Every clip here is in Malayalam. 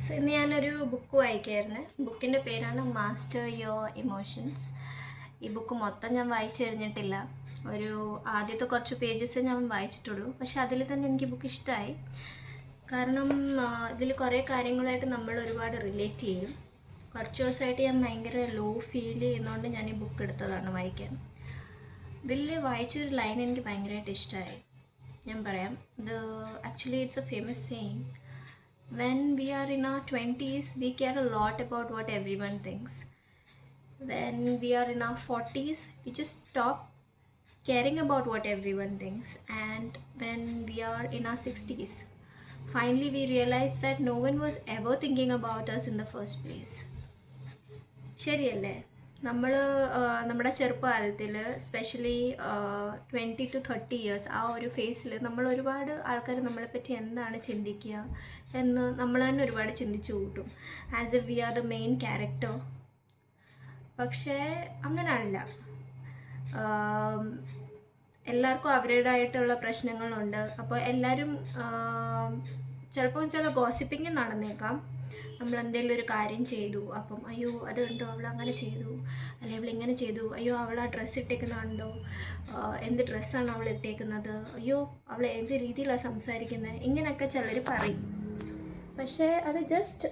സോ ഇന്ന് ഞാനൊരു ബുക്ക് വായിക്കായിരുന്നു. ബുക്കിൻ്റെ പേരാണ് മാസ്റ്റർ യുവർ ഇമോഷൻസ്. ഈ ബുക്ക് മൊത്തം ഞാൻ വായിച്ചു കഴിഞ്ഞിട്ടില്ല. ഒരു ആദ്യത്തെ കുറച്ച് പേജസ് ഞാൻ വായിച്ചിട്ടുള്ളൂ. പക്ഷെ അതിൽ തന്നെ എനിക്ക് ബുക്ക് ഇഷ്ടമായി. കാരണം ഇതിൽ കുറേ കാര്യങ്ങളായിട്ട് നമ്മൾ ഒരുപാട് റിലേറ്റ് ചെയ്യും. കുറച്ച് ദിവസമായിട്ട് ഞാൻ ഭയങ്കര ലോ ഫീൽ ചെയ്യുന്നതുകൊണ്ട് ഞാൻ ഈ ബുക്ക് എടുത്തതാണ് വായിക്കാൻ. ഇതിൽ വായിച്ചൊരു ലൈൻ എനിക്ക് ഭയങ്കരമായിട്ട് ഇഷ്ടമായി. ഞാൻ പറയാം. Actually it's A famous saying. When we are in our 20s, we care a lot about what everyone thinks. When we are in our 40s, we just stop caring about what everyone thinks. And when we are in our 60s, finally we realize that no one was ever thinking about us in the first place. ശരിയല്ലേ? നമ്മൾ നമ്മുടെ ചെറുപ്പകാലത്തിൽ സ്പെഷ്യലി 20 to 30 ആ ഒരു ഫേസിൽ നമ്മൾ ഒരുപാട് ആൾക്കാർ നമ്മളെപ്പറ്റി എന്താണ് ചിന്തിക്കുക എന്ന് നമ്മൾ തന്നെ ഒരുപാട് ചിന്തിച്ചു കൂട്ടും. As a we are the main character. പക്ഷേ അങ്ങനെയല്ല. എല്ലാവർക്കും അവരുടേതായിട്ടുള്ള പ്രശ്നങ്ങളുണ്ട്. അപ്പോൾ എല്ലാവരും ചിലപ്പോൾ ചില ഗോസിപ്പിങ് നടന്നേക്കാം. നമ്മൾ എന്തെങ്കിലും ഒരു കാര്യം ചെയ്തു, അപ്പം അയ്യോ അത് കണ്ടോ അവൾ അങ്ങനെ ചെയ്തു, അല്ലെങ്കിൽ അവൾ ഇങ്ങനെ ചെയ്തു, അയ്യോ അവൾ ആ ഡ്രസ്സ് ഇട്ടേക്കുന്നുണ്ടോ, എന്ത് ഡ്രസ്സാണ് അവൾ ഇട്ടേക്കുന്നത്, അയ്യോ അവൾ ഏത് രീതിയിലാണ് സംസാരിക്കുന്നത്, ഇങ്ങനെയൊക്കെ ചിലർ പറയും. പക്ഷേ അത് ജസ്റ്റ്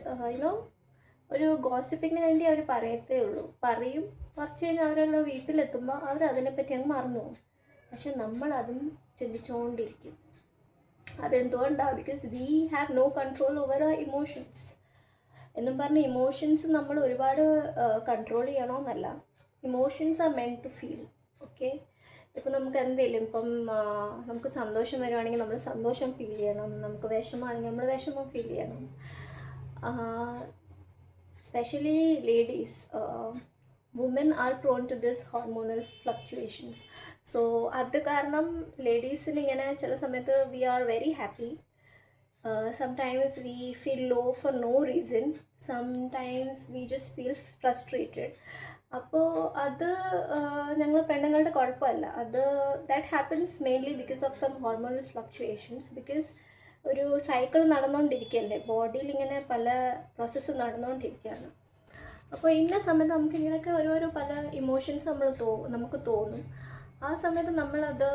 ഒരു ഗോസിപ്പിങ്ങിന് വേണ്ടി അവർ പറയത്തേ ഉള്ളൂ. പറയും, കുറച്ച് കഴിഞ്ഞാൽ അവരുടെ വീട്ടിലെത്തുമ്പോൾ അവർ അതിനെപ്പറ്റി അങ്ങ് മറന്നു പോകും. പക്ഷെ നമ്മളതും ചിന്തിച്ചുകൊണ്ടിരിക്കും. അതെന്തുകൊണ്ടാണ്? Because we have no control over our emotions. എന്നും പറഞ്ഞ് ഇമോഷൻസ് നമ്മൾ ഒരുപാട് കൺട്രോൾ ചെയ്യണമെന്നല്ല. Emotions are meant to feel. Okay, ഇപ്പം നമുക്ക് എന്തെങ്കിലും നമുക്ക് സന്തോഷം വരുവാണെങ്കിൽ നമ്മൾ സന്തോഷം ഫീൽ ചെയ്യണം, നമുക്ക് വിഷമമാണെങ്കിൽ നമ്മൾ വിഷമം ഫീൽ ചെയ്യണം. Specially ladies, women are prone to this hormonal fluctuations. So അത് കാരണം ലേഡീസിന് ഇങ്ങനെ ചില സമയത്ത് we are very happy. Sometimes we feel low for no reason. Sometimes we just feel frustrated. അപ്പോൾ അത് ഞങ്ങൾ പെണ്ണുങ്ങളുടെ കുഴപ്പമല്ല. അത് that happens mainly because of some hormonal fluctuations. Because ഒരു സൈക്കിൾ നടന്നുകൊണ്ടിരിക്കുകയല്ലേ, ബോഡിയിൽ ഇങ്ങനെ പല പ്രോസസ്സ് നടന്നുകൊണ്ടിരിക്കുകയാണ്. അപ്പോൾ ഇന്ന സമയത്ത് നമുക്ക് ഇങ്ങനെയൊക്കെ ഓരോരോ പല ഇമോഷൻസ് നമുക്ക് തോന്നും. ആ സമയത്ത് നമ്മളത്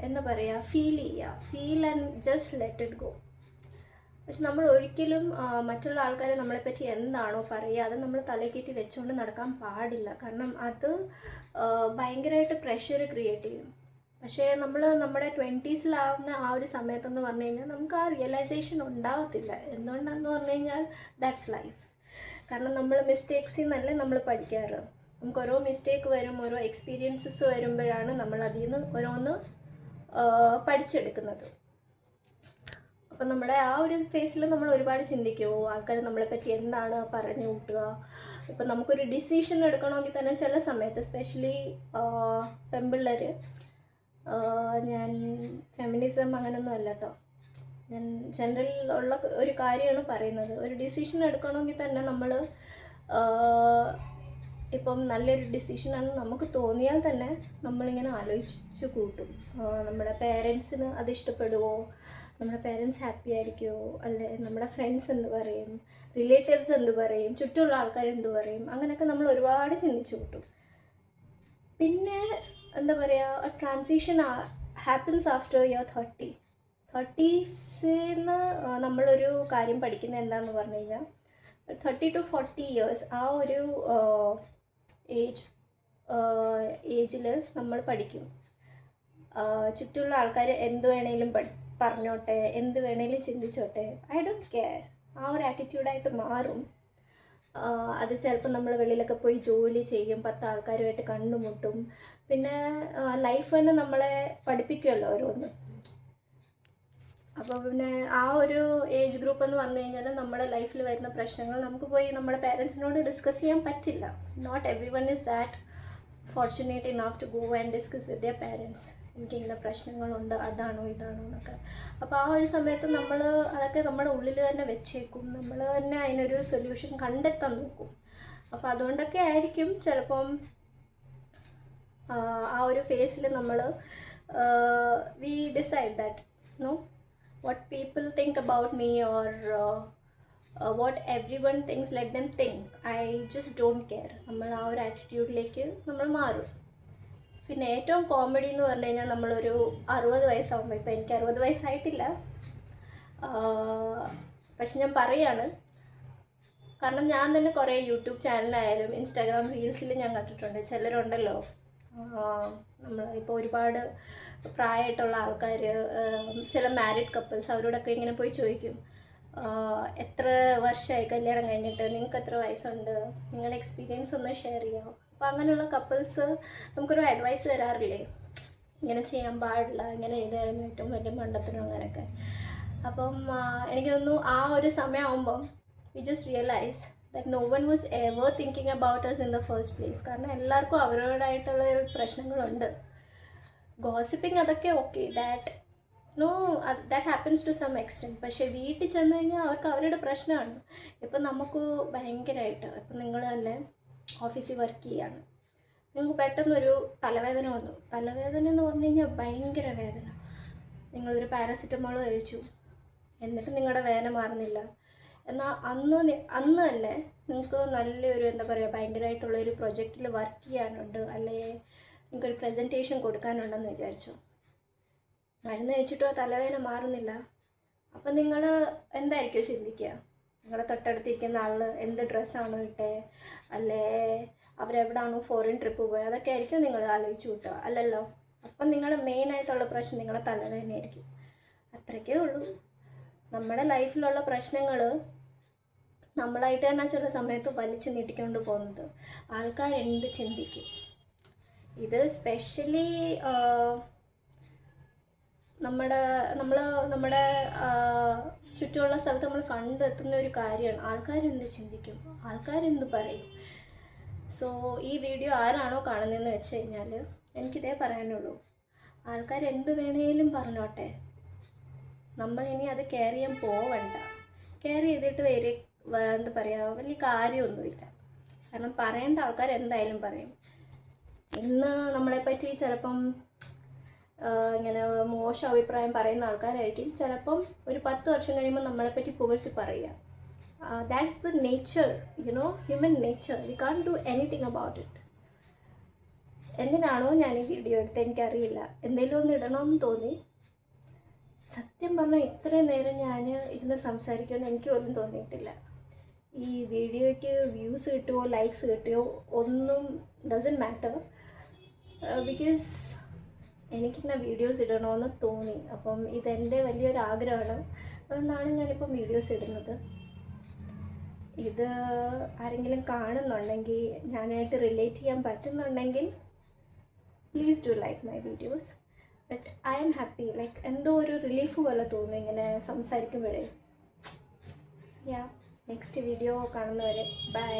എന്താ പറയുക, feel and just let it go. പക്ഷെ നമ്മൾ ഒരിക്കലും മറ്റുള്ള ആൾക്കാർ നമ്മളെപ്പറ്റി എന്താണോ പറയുക അത് നമ്മൾ തലകേറ്റി വെച്ചുകൊണ്ട് നടക്കാൻ പാടില്ല. കാരണം അത് ഭയങ്കരമായിട്ട് പ്രഷർ ക്രിയേറ്റ് ചെയ്യും. പക്ഷേ നമ്മൾ നമ്മുടെ 20s ആ ഒരു സമയത്തെന്ന് പറഞ്ഞു കഴിഞ്ഞാൽ നമുക്ക് ആ റിയലൈസേഷൻ ഉണ്ടാകത്തില്ല. എന്തുകൊണ്ടാണെന്ന് പറഞ്ഞു കഴിഞ്ഞാൽ ദാറ്റ്സ് ലൈഫ്. കാരണം നമ്മൾ മിസ്റ്റേക്സിൽ നിന്നല്ലേ നമ്മൾ പഠിക്കാറ്. നമുക്ക് ഓരോ മിസ്റ്റേക്ക് വരും, ഓരോ എക്സ്പീരിയൻസസ് വരുമ്പോഴാണ് നമ്മൾ അതിൽ നിന്ന് ഓരോന്ന് പഠിച്ചെടുക്കുന്നത്. അപ്പം നമ്മുടെ ആ ഒരു ഫേസിൽ നമ്മൾ ഒരുപാട് ചിന്തിക്കുമോ, ആൾക്കാർ നമ്മളെപ്പറ്റി എന്താണ് പറഞ്ഞു കൂട്ടുക. ഇപ്പം നമുക്കൊരു ഡിസിഷൻ എടുക്കണമെങ്കിൽ തന്നെ ചില സമയത്ത് സ്പെഷ്യലി പെൺപിള്ളേർ, ഞാൻ ഫെമിനിസം അങ്ങനെയൊന്നും അല്ല കേട്ടോ, ഞാൻ ജനറൽ ഉള്ള ഒരു കാര്യമാണ് പറയുന്നത്. ഒരു ഡിസിഷൻ എടുക്കണമെങ്കിൽ തന്നെ നമ്മൾ ഇപ്പം നല്ലൊരു ഡിസിഷനാണ് നമുക്ക് തോന്നിയാൽ തന്നെ നമ്മളിങ്ങനെ ആലോചിച്ച് കൂട്ടും. നമ്മുടെ പേരൻസിന് അത് ഇഷ്ടപ്പെടുമോ, നമ്മുടെ പേരൻസ് ഹാപ്പി ആയിരിക്കുമോ, അല്ലെ നമ്മുടെ ഫ്രണ്ട്സ് എന്ത് പറയും, റിലേറ്റീവ്സ് എന്ത് പറയും, ചുറ്റുമുള്ള ആൾക്കാർ എന്ത് പറയും, അങ്ങനെയൊക്കെ നമ്മൾ ഒരുപാട് ചിന്തിച്ചു കൂട്ടും. പിന്നെ എന്താ പറയുക, transition happens after your 30s നമ്മളൊരു കാര്യം പഠിക്കുന്നത് എന്താണെന്ന് പറഞ്ഞു കഴിഞ്ഞാൽ 30 to 40 years ആ ഒരു ഏജിൽ നമ്മൾ പഠിക്കും. ചുറ്റുമുള്ള ആൾക്കാർ എന്ത് വേണേലും പറഞ്ഞോട്ടെ, എന്ത് വേണേലും ചിന്തിച്ചോട്ടെ, ഐ ഡോണ്ട് കെയർ, ആ ഒരു ആറ്റിറ്റ്യൂഡായിട്ട് മാറും. അത് ചിലപ്പോൾ നമ്മൾ വെളിയിലൊക്കെ പോയി ജോലി ചെയ്യും, 10 ആൾക്കാരുമായിട്ട് കണ്ടുമുട്ടും. പിന്നെ ലൈഫ് തന്നെ നമ്മളെ പഠിപ്പിക്കുമല്ലോ ഓരോന്ന്. അപ്പോൾ പിന്നെ ആ ഒരു ഏജ് ഗ്രൂപ്പ് എന്ന് പറഞ്ഞു കഴിഞ്ഞാൽ നമ്മുടെ ലൈഫിൽ വരുന്ന പ്രശ്നങ്ങൾ നമുക്ക് പോയി നമ്മുടെ പേരൻസിനോട് ഡിസ്കസ് ചെയ്യാൻ പറ്റില്ല. Not every one is that fortunate enough to go and discuss with their parents. എനിക്കിങ്ങനെ പ്രശ്നങ്ങളുണ്ട്, അതാണോ ഇതാണോ എന്നൊക്കെ. അപ്പോൾ ആ ഒരു സമയത്ത് നമ്മൾ അതൊക്കെ നമ്മുടെ ഉള്ളിൽ തന്നെ വെച്ചേക്കും, നമ്മൾ തന്നെ അതിനൊരു സൊല്യൂഷൻ കണ്ടെത്താൻ നോക്കും. അപ്പോൾ അതുകൊണ്ടൊക്കെ ആയിരിക്കും ചിലപ്പം ആ ഒരു ഫേസിൽ നമ്മൾ we decide that no, what people think about me or what every one things let them think, I just don't care. നമ്മൾ ആ ഒരു ആറ്റിറ്റ്യൂഡിലേക്ക് നമ്മൾ മാറും. പിന്നെ ഏറ്റവും കോമഡി എന്ന് പറഞ്ഞു കഴിഞ്ഞാൽ നമ്മളൊരു 60 വയസ്സാകുമ്പോൾ, ഇപ്പോൾ എനിക്ക് 60 വയസ്സായിട്ടില്ല, പക്ഷെ ഞാൻ പറയാണ്, കാരണം ഞാൻ തന്നെ കുറേ യൂട്യൂബ് ചാനലായാലും ഇൻസ്റ്റാഗ്രാം റീൽസിൽ ഞാൻ കണ്ടിട്ടുണ്ട്. ചിലരുണ്ടല്ലോ, നമ്മൾ ഇപ്പോൾ ഒരുപാട് പ്രായമായിട്ടുള്ള ആൾക്കാർ, ചില മാരീഡ് കപ്പിൾസ്, അവരോടൊക്കെ ഇങ്ങനെ പോയി ചോദിക്കും, എത്ര വർഷമായി കല്യാണം കഴിഞ്ഞിട്ട്, നിങ്ങൾക്ക് എത്ര വയസ്സുണ്ട്, നിങ്ങളുടെ എക്സ്പീരിയൻസ് ഒന്ന് ഷെയർ ചെയ്യാമോ. അപ്പോൾ അങ്ങനെയുള്ള കപ്പിൾസ് നമുക്കൊരു അഡ്വൈസ് തരാറില്ലേ, ഇങ്ങനെ ചെയ്യാൻ പാടില്ല, ഇങ്ങനെ ചെയ്തായിരുന്നു ഏറ്റവും വലിയ മണ്ടത്തിനും അങ്ങനെയൊക്കെ. അപ്പം എനിക്ക് തോന്നുന്നു ആ ഒരു സമയമാകുമ്പം we just realize that no one was ever thinking about us in the first place. കാരണം എല്ലാവർക്കും അവരോടായിട്ടുള്ള പ്രശ്നങ്ങളുണ്ട്. ഗോസിപ്പിംഗ് അതൊക്കെ okay, that happens to some extent. പക്ഷേ വീട്ടിൽ ചെന്ന് കഴിഞ്ഞാൽ അവർക്ക് അവരുടെ പ്രശ്നമാണ്. ഇപ്പം നമുക്ക് ഭയങ്കരമായിട്ട്, ഇപ്പം നിങ്ങൾ തന്നെ ഓഫീസിൽ വർക്ക് ചെയ്യാണ്, നിങ്ങൾക്ക് പെട്ടെന്നൊരു തലവേദന വന്നു. തലവേദന എന്ന് പറഞ്ഞു കഴിഞ്ഞാൽ ഭയങ്കര വേദന. നിങ്ങളൊരു പാരസിറ്റമോൾ കഴിച്ചു, എന്നിട്ട് നിങ്ങളുടെ വേദന മാറുന്നില്ല. എന്നാൽ അന്ന് തന്നെ നിങ്ങൾക്ക് നല്ലൊരു എന്താ പറയുക, ഭയങ്കരമായിട്ടുള്ളൊരു പ്രൊജക്റ്റിൽ വർക്ക് ചെയ്യാനുണ്ട്, അല്ലെങ്കിൽ നിങ്ങൾക്കൊരു പ്രസൻറ്റേഷൻ കൊടുക്കാനുണ്ടെന്ന് വിചാരിച്ചു. മരുന്ന് കഴിച്ചിട്ടോ തലവേദന മാറുന്നില്ല. അപ്പം നിങ്ങൾ എന്തായിരിക്കും ചിന്തിക്കുക? നിങ്ങളുടെ തൊട്ടടുത്തിരിക്കുന്ന ആൾ എന്ത് ഡ്രസ്സാണോ ഇട്ടേ, അല്ലേ അവരെവിടാണോ ഫോറിൻ ട്രിപ്പ് പോയത്, അതൊക്കെ ആയിരിക്കും നിങ്ങൾ ആലോചിച്ച് കൂട്ടുക, അല്ലല്ലോ. അപ്പം നിങ്ങളുടെ മെയിനായിട്ടുള്ള പ്രശ്നം നിങ്ങളുടെ തലവേദനയായിരിക്കും. അത്രയ്ക്കേ ഉള്ളൂ. നമ്മുടെ ലൈഫിലുള്ള പ്രശ്നങ്ങൾ നമ്മളായിട്ട് തന്നെ ചില സമയത്ത് വലിച്ചു നീട്ടിക്കൊണ്ട് പോകുന്നത്. ആൾക്കാർ എന്ത് ചിന്തിക്കും? ഇത് സ്പെഷ്യലി നമ്മുടെ ചുറ്റുമുള്ള സ്ഥലത്ത് നമ്മൾ കണ്ടെത്തുന്ന ഒരു കാര്യമാണ്. ആൾക്കാരെന്ത് ചിന്തിക്കും, ആൾക്കാരെന്ത് പറയും. സോ ഈ വീഡിയോ ആരാണോ കാണുന്നതെന്ന് വെച്ച് കഴിഞ്ഞാൽ എനിക്കിതേ പറയാനുള്ളൂ, ആൾക്കാരെന്ത് വേണേലും പറഞ്ഞോട്ടെ, നമ്മളിനി അത് കെയർ ചെയ്യാൻ പോവണ്ട. കെയർ ചെയ്തിട്ട് എന്താ പറയുക, വലിയ കാര്യമൊന്നുമില്ല. കാരണം പറയേണ്ട ആൾക്കാർ എന്തായാലും പറയും. ഇന്ന് നമ്മളെപ്പറ്റി ചിലപ്പം ഇങ്ങനെ മോശം അഭിപ്രായം പറയുന്ന ആൾക്കാരായിരിക്കും ചിലപ്പം ഒരു 10 വർഷം കഴിയുമ്പോൾ നമ്മളെപ്പറ്റി പുകഴ്ത്തി പറയുക. That's the nature, human nature. We can't do anything about it. എന്തിനാണോ ഞാൻ ഈ വീഡിയോ എടുത്ത് എനിക്കറിയില്ല, എന്തെങ്കിലും ഒന്ന് ഇടണമെന്ന് തോന്നി. സത്യം പറഞ്ഞാൽ ഇത്രയും നേരം ഞാൻ ഇരുന്ന് സംസാരിക്കുമെന്ന് എനിക്ക് പോലും തോന്നിയിട്ടില്ല. ഈ വീഡിയോയ്ക്ക് വ്യൂസ് കിട്ടുമോ ലൈക്സ് കിട്ടുമോ ഒന്നും ഡസൻറ്റ് മാറ്റർ, ബിക്കോസ് എനിക്കിങ്ങനെ വീഡിയോസ് ഇടണമെന്ന് തോന്നി. അപ്പം ഇതെൻ്റെ വലിയൊരു ആഗ്രഹമാണ്, അതുകൊണ്ടാണ് ഞാനിപ്പം വീഡിയോസ് ഇടുന്നത്. ഇത് ആരെങ്കിലും കാണുന്നുണ്ടെങ്കിൽ, ഞാനായിട്ട് റിലേറ്റ് ചെയ്യാൻ പറ്റുന്നുണ്ടെങ്കിൽ please do like my videos. But I am happy, like എന്തോ ഒരു റിലീഫ് പോലെ തോന്നും ഇങ്ങനെ സംസാരിക്കുമ്പോഴേ. നെക്സ്റ്റ് വീഡിയോ കാണുന്നവരെ ബൈ.